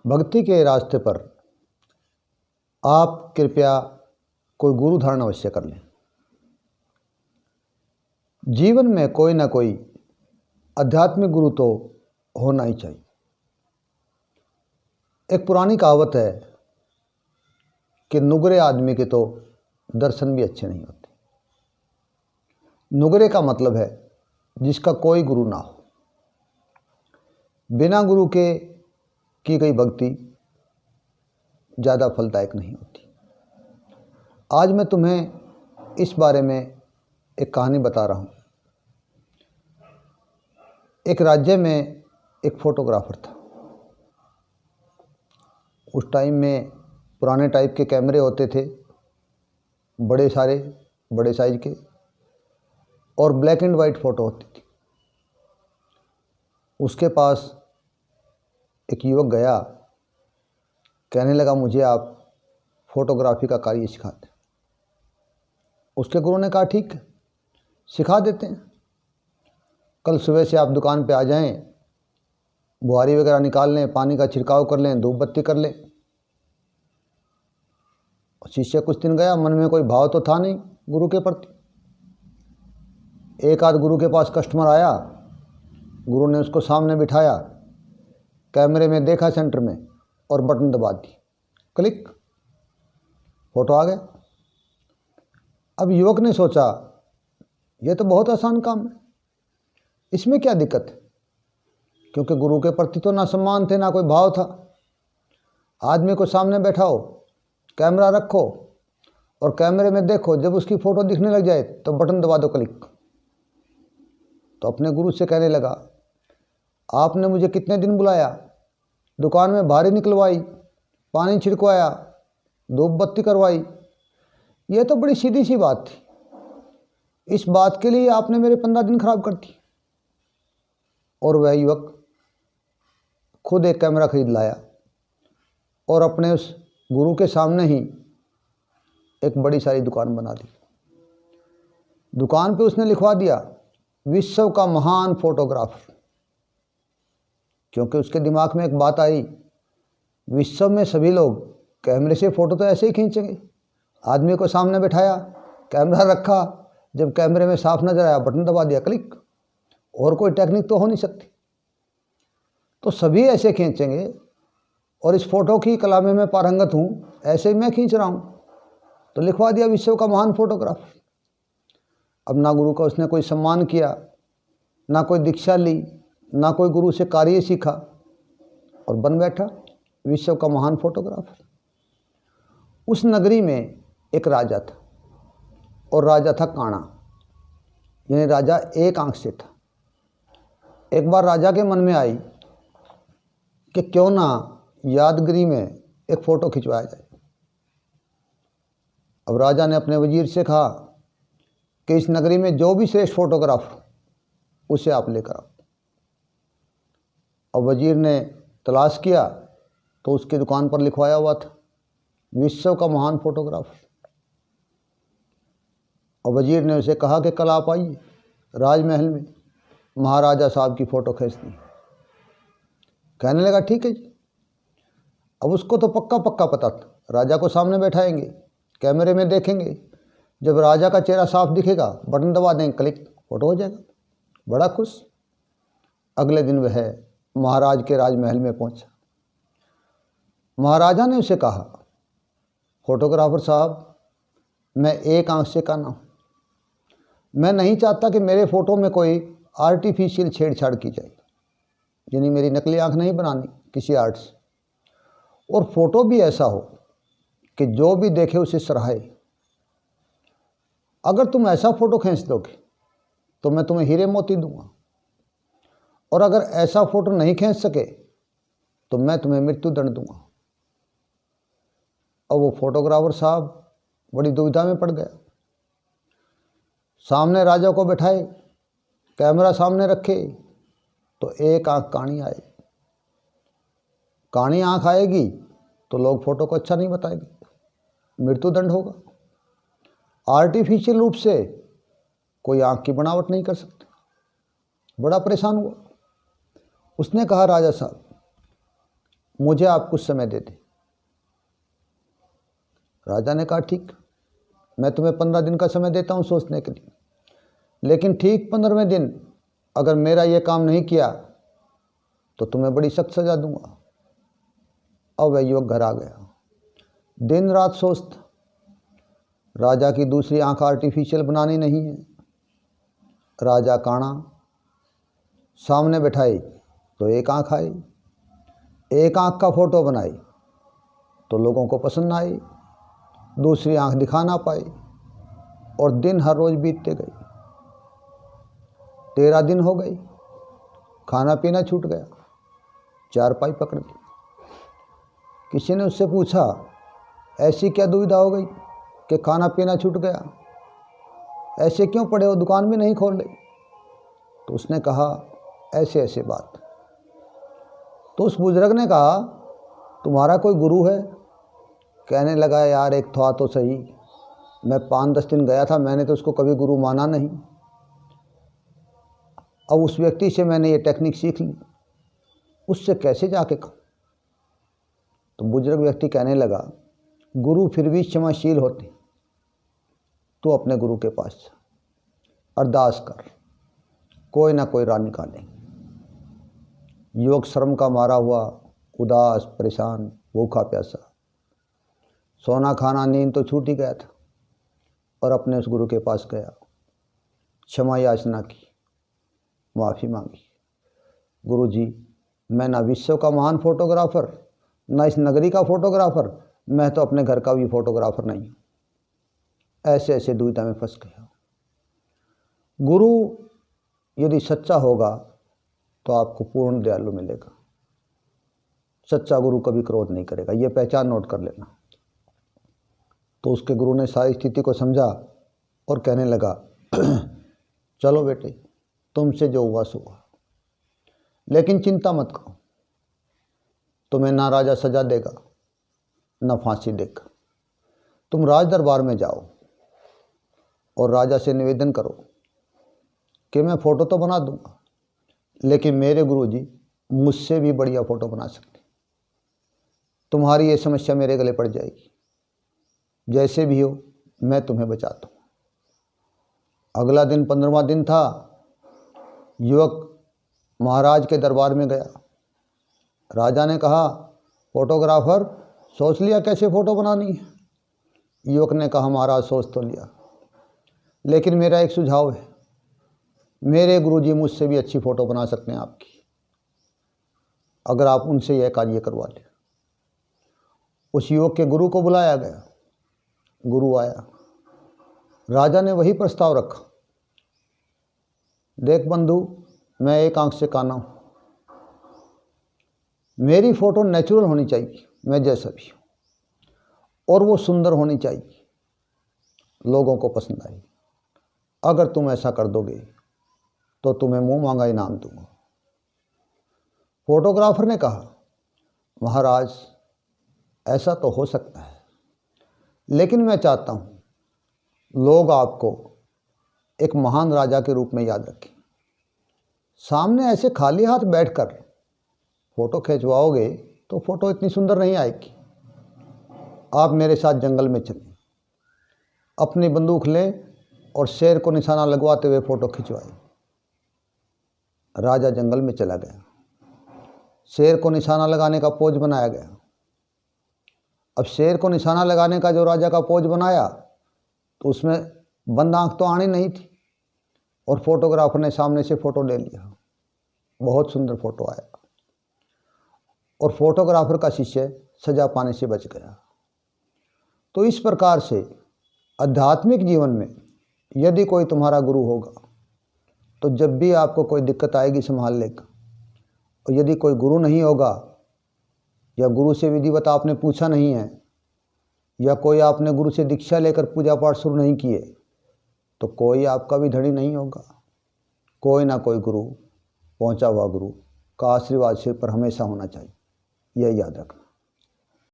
भक्ति के रास्ते पर आप कृपया कोई गुरु धारण अवश्य कर लें। जीवन में कोई ना कोई आध्यात्मिक गुरु तो होना ही चाहिए। एक पुरानी कहावत है कि नुगरे आदमी के तो दर्शन भी अच्छे नहीं होते। नुगरे का मतलब है जिसका कोई गुरु ना हो। बिना गुरु के की गई भक्ति ज़्यादा फलदायक नहीं होती। आज मैं तुम्हें इस बारे में एक कहानी बता रहा हूँ। एक राज्य में एक फोटोग्राफर था। उस टाइम में पुराने टाइप के कैमरे होते थे, बड़े साइज के, और ब्लैक एंड वाइट फ़ोटो होती थी। उसके पास एक युवक गया, कहने लगा मुझे आप फोटोग्राफी का कार्य सिखा दें। उसके गुरु ने कहा ठीक है, सिखा देते हैं। कल सुबह से आप दुकान पे आ जाएं, बुहारी वगैरह निकाल लें, पानी का छिड़काव कर लें, धूप बत्ती कर लें। शिष्य कुछ दिन गया, मन में कोई भाव तो था नहीं गुरु के प्रति। एक आध गुरु के पास कस्टमर आया, गुरु ने उसको सामने बिठाया, कैमरे में देखा सेंटर में और बटन दबा दी, क्लिक, फोटो आ गया। अब युवक ने सोचा यह तो बहुत आसान काम है, इसमें क्या दिक्कत है, क्योंकि गुरु के प्रति तो ना सम्मान थे ना कोई भाव था। आदमी को सामने बैठाओ, कैमरा रखो और कैमरे में देखो, जब उसकी फ़ोटो दिखने लग जाए तो बटन दबा दो, क्लिक। तो अपने गुरु से कहने लगा आपने मुझे कितने दिन बुलाया, दुकान में भारी निकलवाई, पानी छिड़कवाया, धूप बत्ती करवाई, यह तो बड़ी सीधी सी बात थी। इस बात के लिए आपने मेरे 15 दिन खराब कर दिए। और वह युवक खुद एक कैमरा खरीद लाया और अपने उस गुरु के सामने ही एक बड़ी सारी दुकान बना दी। दुकान पे उसने लिखवा दिया विश्व का महान फोटोग्राफर, क्योंकि उसके दिमाग में एक बात आई, विश्व में सभी लोग कैमरे से फ़ोटो तो ऐसे ही खींचेंगे। आदमी को सामने बैठाया, कैमरा रखा, जब कैमरे में साफ नज़र आया बटन दबा दिया, क्लिक। और कोई टेक्निक तो हो नहीं सकती, तो सभी ऐसे खींचेंगे। और इस फ़ोटो की कला में मैं पारंगत हूँ, ऐसे ही मैं खींच रहा हूँ, तो लिखवा दिया विश्व का महान फोटोग्राफर। अब ना गुरु का उसने कोई सम्मान किया, ना कोई दीक्षा ली, ना कोई गुरु से कार्य सीखा, और बन बैठा विश्व का महान फोटोग्राफर। उस नगरी में एक राजा था, और राजा था काणा, यानी राजा एक आंख से था। एक बार राजा के मन में आई कि क्यों ना यादगिरी में एक फ़ोटो खिंचवाया जाए। अब राजा ने अपने वजीर से कहा कि इस नगरी में जो भी श्रेष्ठ फोटोग्राफर उसे आप लेकर आओ। अब वजीर ने तलाश किया तो उसकी दुकान पर लिखवाया हुआ था विश्व का महान फोटोग्राफर। और वजीर ने उसे कहा कि कल आप आइए राजमहल में, महाराजा साहब की फ़ोटो खींचनी। कहने लगा ठीक है जी। अब उसको तो पक्का पता था, राजा को सामने बैठाएंगे, कैमरे में देखेंगे, जब राजा का चेहरा साफ दिखेगा बटन दबा देंगे, क्लिक, फ़ोटो हो जाएगा। बड़ा खुश। अगले दिन वह महाराज के राजमहल में पहुंचा। महाराजा ने उसे कहा फोटोग्राफर साहब, मैं एक आंख से काना हूँ, मैं नहीं चाहता कि मेरे फ़ोटो में कोई आर्टिफिशियल छेड़छाड़ की जाए, यानी मेरी नकली आंख नहीं बनानी किसी आर्ट से, और फ़ोटो भी ऐसा हो कि जो भी देखे उसे सराहे। अगर तुम ऐसा फ़ोटो खींच दोगे तो मैं तुम्हें हीरे मोती दूंगा, और अगर ऐसा फ़ोटो नहीं खींच सके तो मैं तुम्हें मृत्यु दंड दूंगा। और वो फोटोग्राफर साहब बड़ी दुविधा में पड़ गया। सामने राजा को बैठाए, कैमरा सामने रखे, तो एक आंख काणी आए। काणी आंख आएगी तो लोग फ़ोटो को अच्छा नहीं बताएंगे, मृत्यु दंड होगा। आर्टिफिशियल रूप से कोई आंख की बनावट नहीं कर सकते। बड़ा परेशान हुआ। उसने कहा राजा साहब, मुझे आप कुछ समय दे दें। राजा ने कहा ठीक, मैं तुम्हें 15 दिन का समय देता हूँ सोचने के लिए, लेकिन ठीक 15वें दिन अगर मेरा ये काम नहीं किया तो तुम्हें बड़ी सख्त सजा दूंगा। अब वह युवक घर आ गया, दिन रात सोचता, राजा की दूसरी आंख आर्टिफिशियल बनानी नहीं है। राजा काना, सामने बैठाई तो एक आंख आई, एक आंख का फोटो बनाई तो लोगों को पसंद आई, दूसरी आंख दिखा ना पाई, और दिन हर रोज बीतते गए। 13 दिन हो गई, खाना पीना छूट गया, चारपाई पकड़ ली। किसी ने उससे पूछा, ऐसी क्या दुविधा हो गई कि खाना पीना छूट गया, ऐसे क्यों पड़े हो, दुकान भी नहीं खोल रही? तो उसने कहा, ऐसे ऐसे बात। तो उस बुजुर्ग ने कहा, तुम्हारा कोई गुरु है? कहने लगा, यार एक था तो सही, मैं 5-10 दिन गया था, मैंने तो उसको कभी गुरु माना नहीं। अब उस व्यक्ति से मैंने ये टेक्निक सीख ली, उससे कैसे जाके कहूँ? तो बुजुर्ग व्यक्ति कहने लगा, गुरु फिर भी क्षमाशील होते, तो अपने गुरु के पास जा, अरदास कर, कोई ना कोई राह निकालेंगे। युवक शर्म का मारा हुआ, उदास, परेशान, भूखा प्यासा, सोना खाना नींद तो छूट ही गया था, और अपने उस गुरु के पास गया, क्षमा याचना की, माफ़ी मांगी। गुरु जी, मैं ना विश्व का महान फोटोग्राफर, ना इस नगरी का फोटोग्राफर, मैं तो अपने घर का भी फोटोग्राफर नहीं हूँ। ऐसे ऐसे दुविधा में फंस गया। गुरु यदि सच्चा होगा तो आपको पूर्ण दयालु मिलेगा। सच्चा गुरु कभी क्रोध नहीं करेगा, ये पहचान नोट कर लेना। तो उसके गुरु ने सारी स्थिति को समझा और कहने लगा, चलो बेटे, तुमसे जो हुआ सो हुआ, लेकिन चिंता मत करो, तुम्हें ना राजा सजा देगा ना फांसी देगा। तुम राज दरबार में जाओ और राजा से निवेदन करो कि मैं फ़ोटो तो बना दूंगा, लेकिन मेरे गुरुजी मुझसे भी बढ़िया फ़ोटो बना सकते। तुम्हारी ये समस्या मेरे गले पड़ जाएगी, जैसे भी हो मैं तुम्हें बचाता हूँ। अगला दिन 15वां दिन था। युवक महाराज के दरबार में गया। राजा ने कहा, फोटोग्राफर, सोच लिया कैसे फ़ोटो बनानी है? युवक ने कहा, महाराज सोच तो लिया, लेकिन मेरा एक सुझाव है, मेरे गुरुजी मुझसे भी अच्छी फ़ोटो बना सकते हैं आपकी, अगर आप उनसे यह कार्य करवा लें। उस युवक के गुरु को बुलाया गया। गुरु आया, राजा ने वही प्रस्ताव रखा, देख बंधु, मैं एक आंख से काना हूँ, मेरी फ़ोटो नेचुरल होनी चाहिए, मैं जैसा भी हूँ, और वो सुंदर होनी चाहिए, लोगों को पसंद आए। अगर तुम ऐसा कर दोगे तो तुम्हें मुंह मांगा इनाम दूंगा। फोटोग्राफर ने कहा, महाराज ऐसा तो हो सकता है, लेकिन मैं चाहता हूँ लोग आपको एक महान राजा के रूप में याद रखें। सामने ऐसे खाली हाथ बैठकर फ़ोटो खिंचवाओगे तो फ़ोटो इतनी सुंदर नहीं आएगी। आप मेरे साथ जंगल में चलें, अपनी बंदूक लें और शेर को निशाना लगवाते हुए फ़ोटो खिंचवाएं। राजा जंगल में चला गया, शेर को निशाना लगाने का पोज बनाया गया। अब शेर को निशाना लगाने का जो राजा का पोज बनाया तो उसमें बंद आंख तो आनी नहीं थी, और फोटोग्राफर ने सामने से फ़ोटो ले लिया। बहुत सुंदर फ़ोटो आया, और फोटोग्राफर का शिष्य सजा पाने से बच गया। तो इस प्रकार से आध्यात्मिक जीवन में यदि कोई तुम्हारा गुरु होगा तो जब भी आपको कोई दिक्कत आएगी संभाल लेगा, और यदि कोई गुरु नहीं होगा, या गुरु से विधिवत आपने पूछा नहीं है, या कोई आपने गुरु से दीक्षा लेकर पूजा पाठ शुरू नहीं किए, तो कोई आपका भी धड़ी नहीं होगा। कोई ना कोई गुरु, पहुंचा हुआ गुरु का आशीर्वाद सिर पर हमेशा होना चाहिए, यह याद रखना।